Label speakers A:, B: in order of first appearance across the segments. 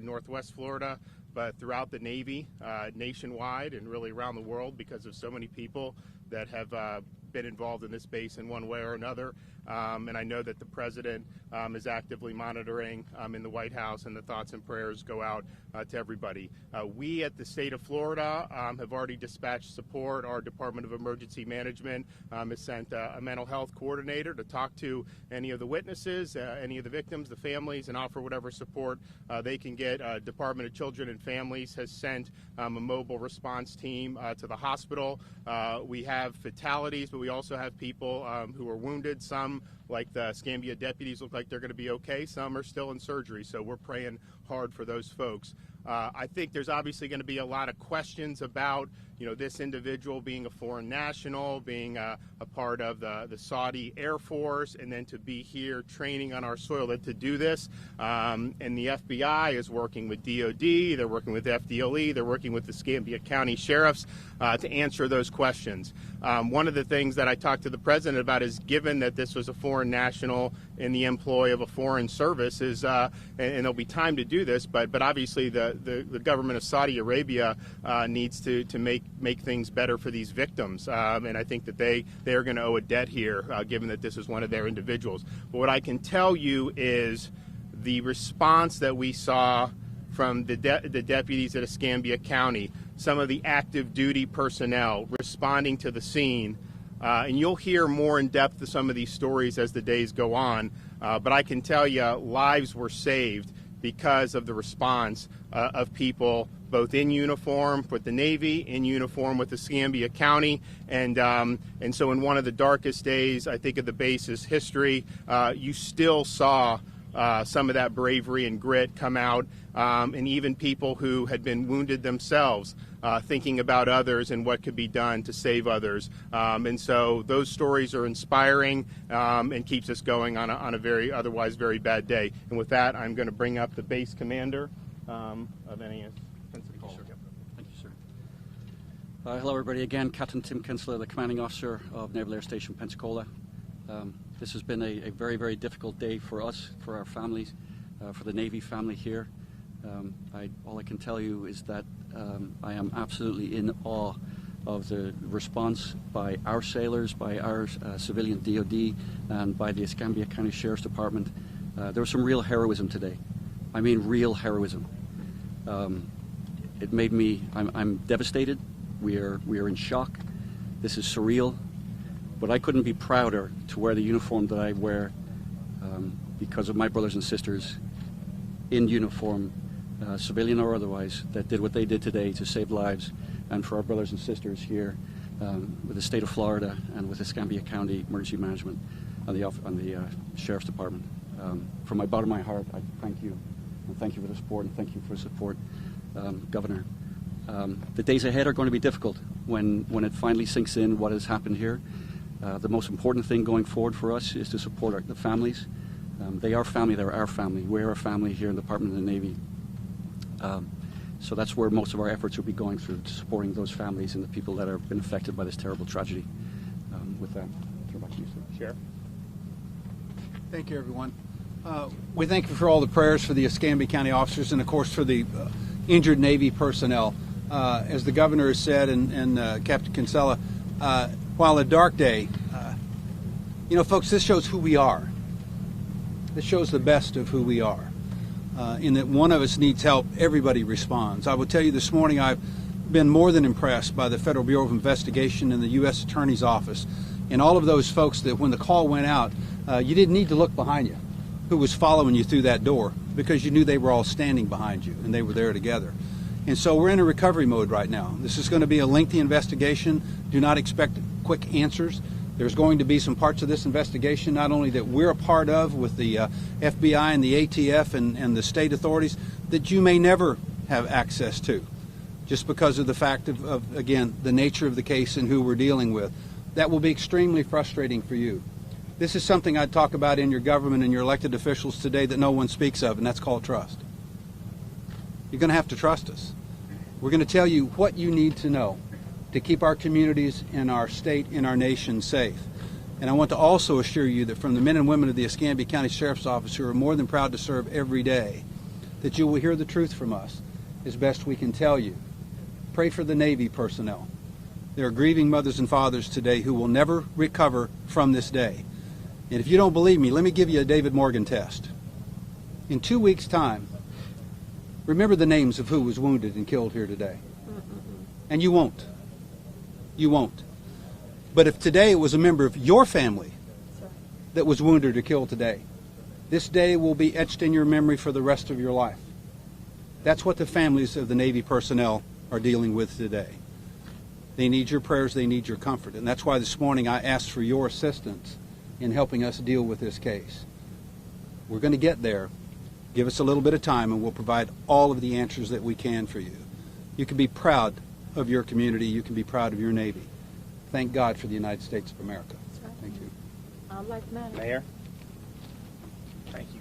A: Northwest Florida, but throughout the Navy, nationwide, and really around the world, because of so many people that have been involved in this base in one way or another. And I know that the President is actively monitoring in the White House, and the thoughts and prayers go out to everybody. We at the state of Florida have already dispatched support. Our Department of Emergency Management has sent a mental health coordinator to talk to any of the witnesses, any of the victims, the families, and offer whatever support they can get. Department of Children and Families has sent a mobile response team to the hospital. We have fatalities, but we also have people who are wounded. Some, like the Escambia deputies, look like they're going to be okay. Some are still in surgery, so we're praying hard for those folks. I think there's obviously going to be a lot of questions about, this individual being a foreign national, being a part of the Saudi Air Force, and then to be here training on our soil to do this. And the FBI is working with DOD, they're working with FDLE, they're working with the Escambia County Sheriffs to answer those questions. One of the things that I talked to the President about is, given that this was a foreign national in the employ of a foreign service, is and there'll be time to do this, but obviously the government of Saudi Arabia needs to make things better for these victims, and I think that they are going to owe a debt here, given that this is one of their individuals. But what I can tell you is the response that we saw from the deputies at Escambia County, some of the active duty personnel responding to the scene, and you'll hear more in depth of some of these stories as the days go on, but I can tell you lives were saved because of the response of people both in uniform with the Navy, in uniform with Escambia County, and so in one of the darkest days, I think, of the base's history, you still saw some of that bravery and grit come out, and even people who had been wounded themselves thinking about others and what could be done to save others. And so those stories are inspiring and keeps us going on a very otherwise very bad day. And with that, I'm going to bring up the base commander of NAS Pensacola.
B: Thank you, sir. Hello, everybody. Again, Captain Tim Kinsler, the commanding officer of Naval Air Station Pensacola. This has been a very, very difficult day for us, for our families, for the Navy family here. All I can tell you is that I am absolutely in awe of the response by our sailors, by our civilian DOD, and by the Escambia County Sheriff's Department. There was some real heroism today. I mean, real heroism. It made me, I'm devastated. We are in shock. This is surreal. But I couldn't be prouder to wear the uniform that I wear because of my brothers and sisters in uniform, civilian or otherwise, that did what they did today to save lives, and for our brothers and sisters here with the state of Florida and with Escambia County Emergency Management and the Sheriff's Department. From my bottom of my heart, I thank you, and thank you for the support, and thank you for the support, Governor. The days ahead are going to be difficult when it finally sinks in what has happened here. The most important thing going forward for us is to support the families. They are family, they're our family. We're a family here in the Department of the Navy. So that's where most of our efforts will be going through, to supporting those families and the people that have been affected by this terrible tragedy. With that, I'll throw back to you, sir.
A: Sheriff.
C: Thank you, everyone. We thank you for all the prayers for the Escambia County officers and, of course, for the injured Navy personnel. As the governor has said, and Captain Kinsella, while a dark day, folks, this shows who we are. This shows the best of who we are. In that one of us needs help, everybody responds. I will tell you this morning, I've been more than impressed by the Federal Bureau of Investigation and the U.S. Attorney's Office and all of those folks that when the call went out, you didn't need to look behind you who was following you through that door, because you knew they were all standing behind you and they were there together. And so we're in a recovery mode right now. This is going to be a lengthy investigation. Do not expect quick answers. There's going to be some parts of this investigation not only that we're a part of with the FBI and the ATF and the state authorities that you may never have access to, just because of the fact of, again, the nature of the case and who we're dealing with. That will be extremely frustrating for you. This is something I'd talk about in your government and your elected officials today that no one speaks of, and that's called trust. You're going to have to trust us. We're going to tell you what you need to know to keep our communities and our state and our nation safe. And I want to also assure you that from the men and women of the Escambia County Sheriff's Office who are more than proud to serve every day, that you will hear the truth from us as best we can tell you. Pray for the Navy personnel. There are grieving mothers and fathers today who will never recover from this day. And if you don't believe me, let me give you a David Morgan test. In 2 weeks' time, remember the names of who was wounded and killed here today. And you won't. You won't. But if today it was a member of your family that was wounded or killed today, this day will be etched in your memory for the rest of your life. That's what the families of the Navy personnel are dealing with today. They need your prayers, they need your comfort. And that's why this morning I asked for your assistance in helping us deal with this case. We're going to get there. Give us a little bit of time and we'll provide all of the answers that we can for you. You can be proud of your community. You can be proud of your Navy. Thank God for the United States of America.
D: Right.
C: Thank you.
A: Mayor. Thank you.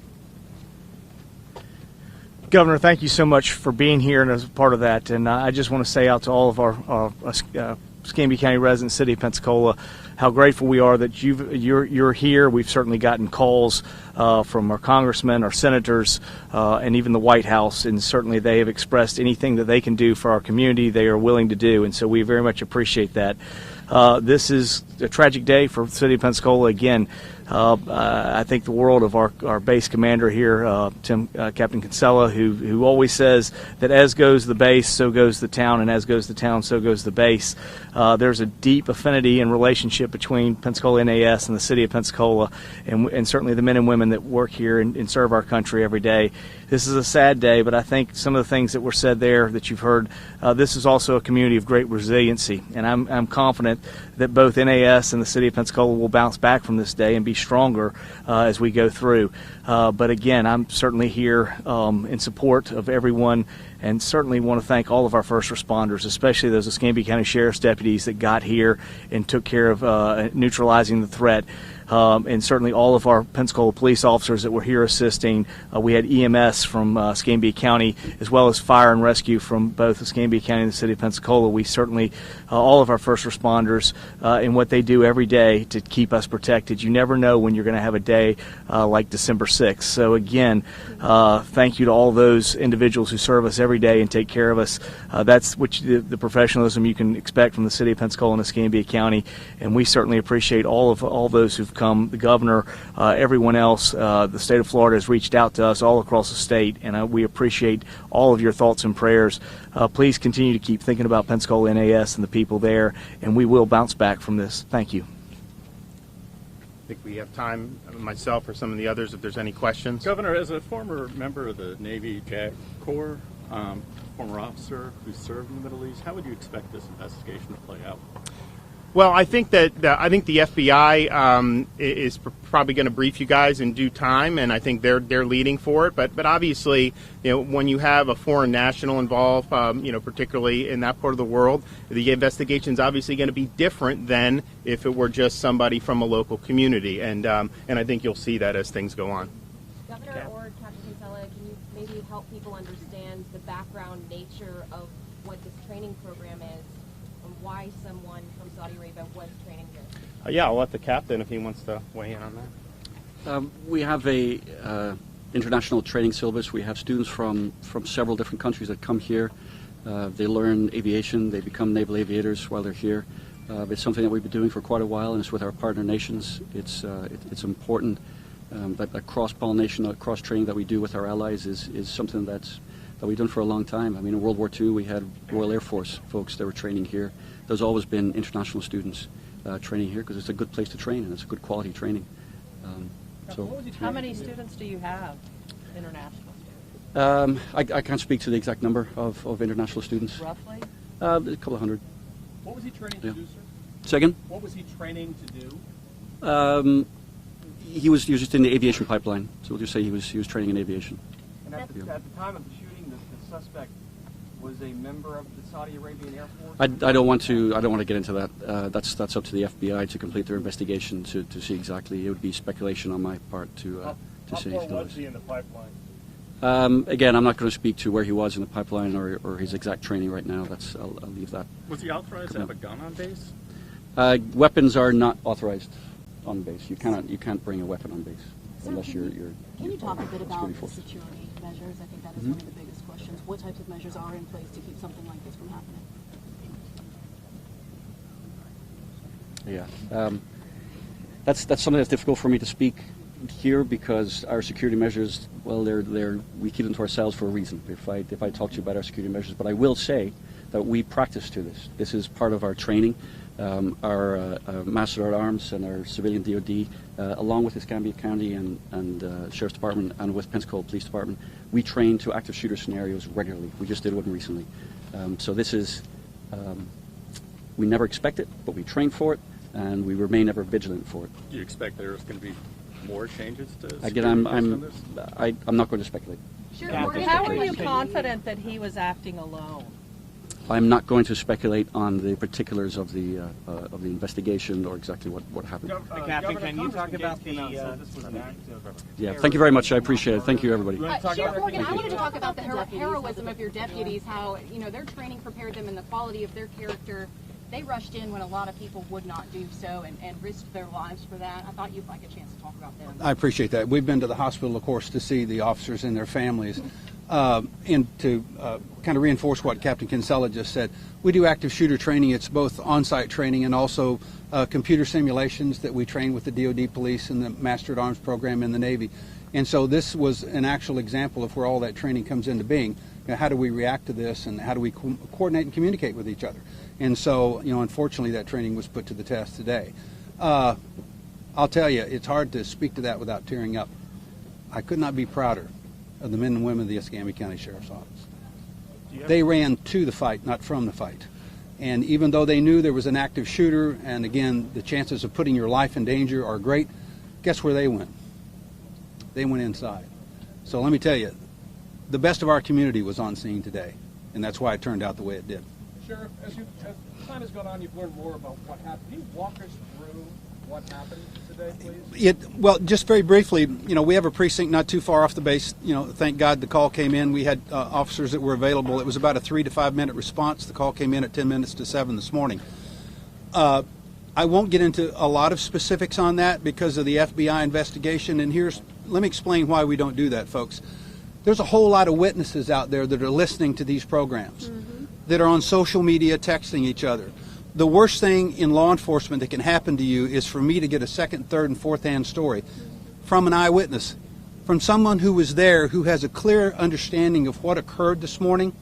E: Governor, thank you so much for being here and as a part of that. And I just want to say out to all of our Escambia County residents, City of Pensacola, how grateful we are that you're here. We've certainly gotten calls from our congressmen, our senators, and even the White House, and certainly they have expressed anything that they can do for our community, they are willing to do, and so we very much appreciate that. This is a tragic day for the City of Pensacola. Again, I think the world of our base commander here, Captain Kinsella, who always says that as goes the base, so goes the town, and as goes the town, so goes the base. There's a deep affinity and relationship between Pensacola NAS and the City of Pensacola, and certainly the men and women that work here and serve our country every day. This is a sad day, but I think some of the things that were said there that you've heard, this is also a community of great resiliency, and I'm confident that both NAS and the City of Pensacola will bounce back from this day and be stronger as we go through. But again, I'm certainly here in support of everyone, and certainly want to thank all of our first responders, especially those Escambia County Sheriff's deputies that got here and took care of neutralizing the threat. And certainly all of our Pensacola police officers that were here assisting. We had EMS from Escambia County, as well as fire and rescue from both Escambia County and the City of Pensacola. We certainly, all of our first responders, in what they do every day to keep us protected. You never know when you're going to have a day like December 6th. So again, thank you to all those individuals who serve us every day and take care of us. That's the professionalism you can expect from the City of Pensacola and Escambia County, and we certainly appreciate all those who've come, the governor, everyone else. The state of Florida has reached out to us all across the state, and we appreciate all of your thoughts and prayers. Please continue to keep thinking about Pensacola NAS and the people there, and we will bounce back from this. Thank you.
A: I think we have time, myself or some of the others, if there's any questions.
F: Governor, as a former member of the Navy JAG Corps, former officer who served in the Middle East, how would you expect this investigation to play out?
A: Well, I think the FBI is probably going to brief you guys in due time, and I think they're leading for it. But obviously, when you have a foreign national involved, particularly in that part of the world, the investigation is obviously going to be different than if it were just somebody from a local community, and I think you'll see that as things go on.
D: Governor or Captain Kinsella, can you maybe help people understand the background nature of what this training program is? Why someone from Saudi Arabia was training here?
A: Yeah, I'll let the captain, if he wants to weigh in on that.
B: We have a international training syllabus. We have students from several different countries that come here. They learn aviation. They become naval aviators while they're here. It's something that we've been doing for quite a while, and it's with our partner nations. It's important that cross-pollination, cross-training that we do with our allies is something that we've done for a long time. I mean, in World War II, we had Royal Air Force folks that were training here. There's always been international students training here because it's a good place to train and it's a good quality training.
G: How many students do you have, international students?
B: I can't speak to the exact number of international students.
G: Roughly?
B: A couple of hundred.
F: What was he training to do, sir?
B: Say again?
F: What was he training to do?
B: He was just in the aviation pipeline, so we'll just say he was training in aviation.
H: And at the time of the shooting, the suspect was a member of the Saudi Arabian Air Force?
B: I don't want to get into that. That's up to the FBI to complete their investigation to see exactly. It would be speculation on my part to say.
F: How far was he in the pipeline?
B: Again, I'm not going to speak to where he was in the pipeline or his exact training right now. I'll leave that.
F: Was he authorized to have a gun on base?
B: Weapons are not authorized on base. You can't bring a weapon on base unless you're.
D: Can you talk a bit about the security measures? I think that
I: is one of the biggest questions. What types of measures are in place to keep something like this from happening?
B: Yeah, that's something that's difficult for me to speak here because our security measures, well, we keep them to ourselves for a reason. If I talk to you about our security measures, but I will say that we practice to this. This is part of our training. Our Master at Arms and our civilian DoD, along with Escambia County and Sheriff's Department and with Pensacola Police Department, we train to active shooter scenarios regularly. We just did one recently. So this is, we never expect it, but we train for it, and we remain ever vigilant for it.
F: Do you expect there's going to be more changes to
B: Again, I'm not going to speculate.
G: Sure. How are you confident that he was acting alone?
B: I'm not going to speculate on the particulars of the investigation or exactly what happened.
H: Captain, can you talk about the?
B: Yeah, thank you very much. I appreciate it. Thank you, everybody.
D: Sheriff Morgan, I wanted to talk about the heroism of your deputies. How their training prepared them, and the quality of their character. They rushed in when a lot of people would not do so, and risked their lives for that. I thought you'd like a chance to talk about them.
C: I appreciate that. We've been to the hospital, of course, to see the officers and their families. And to kind of reinforce what Captain Kinsella just said, we do active shooter training. It's both on-site training and also computer simulations that we train with the DoD police and the Master at Arms program in the Navy. And so this was an actual example of where all that training comes into being. How do we react to this, and how do we coordinate and communicate with each other? And so, unfortunately, that training was put to the test today. I'll tell you, it's hard to speak to that without tearing up. I could not be prouder of the men and women of the Escambia County Sheriff's Office. They ran to the fight, not from the fight. And even though they knew there was an active shooter, and again, the chances of putting your life in danger are great, guess where they went? They went inside. So let me tell you, the best of our community was on scene today, and that's why it turned out the way it did.
H: Sheriff, as time has gone on, you've learned more about what happened. Can you walk us through what happened today, please?
C: Well, just very briefly, we have a precinct not too far off the base. Thank God the call came in. We had officers that were available. It was about a 3 to 5 minute response. The call came in at 10 minutes to 7 this morning. I won't get into a lot of specifics on that because of the FBI investigation, and let me explain why we don't do that, folks. There's a whole lot of witnesses out there that are listening to these programs, that are on social media texting each other. The worst thing in law enforcement that can happen to you is for me to get a second, third, and fourth-hand story from an eyewitness, from someone who was there, who has a clear understanding of what occurred this morning,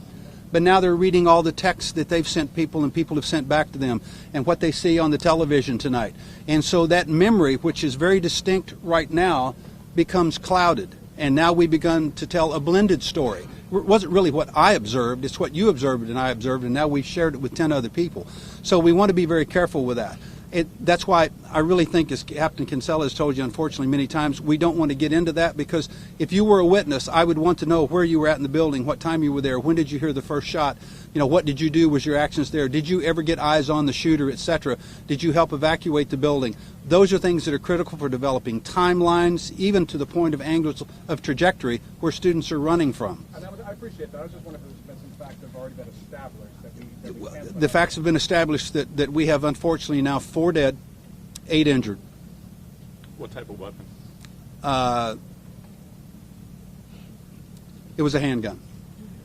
C: but now they're reading all the texts that they've sent people and people have sent back to them and what they see on the television tonight. And so that memory, which is very distinct right now, becomes clouded. And now we've begun to tell a blended story. It wasn't really what I observed, it's what you observed and I observed, and now we've shared it with 10 other people. So we want to be very careful with that. That's why I really think, as Captain Kinsella has told you, unfortunately, many times, we don't want to get into that, because if you were a witness, I would want to know where you were at in the building, what time you were there, when did you hear the first shot, what did you do, was your actions there, did you ever get eyes on the shooter, etc., did you help evacuate the building? Those are things that are critical for developing timelines, even to the point of angles of trajectory where students are running from.
H: I appreciate that. I was just wondering if there's been some facts that have already been established.
C: The facts have been established that we have, unfortunately, now 4 dead, 8 injured.
F: What type of weapon?
C: It was a handgun.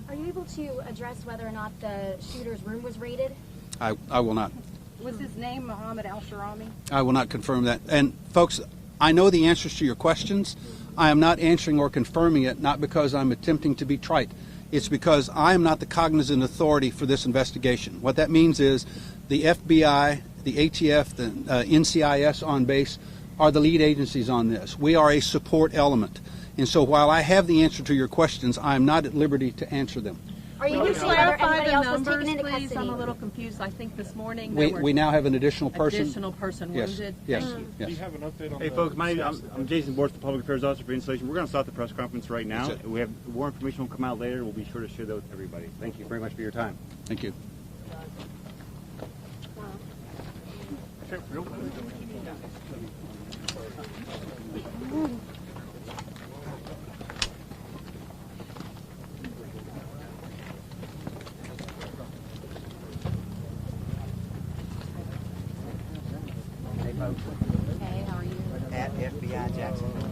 J: Are you able to address whether or not the shooter's room was raided?
C: I will not.
G: Was his name Mohammed Al-Sharami?
C: I will not confirm that. And folks, I know the answers to your questions. I am not answering or confirming it, not because I'm attempting to be trite. It's because I am not the cognizant authority for this investigation. What that means is the FBI, the ATF, the NCIS on base are the lead agencies on this. We are a support element. And so while I have the answer to your questions, I am not at liberty to answer them.
J: Are you
G: Can you clarify the numbers,
J: please?
G: please? I'm a little confused. I think this morning
C: we now have an additional person.
G: Additional person wounded.
C: Yes.
G: Thank you.
C: Yes.
H: Do you have an update on
K: Hey, folks, I'm Jason Borst, the Public Affairs Officer for Installation. We're going to start the press conference right now. We have more information will come out later. We'll be sure to share that with everybody. Thank you very much for your time.
C: Thank you.
L: Hey, how are you? At FBI Jackson.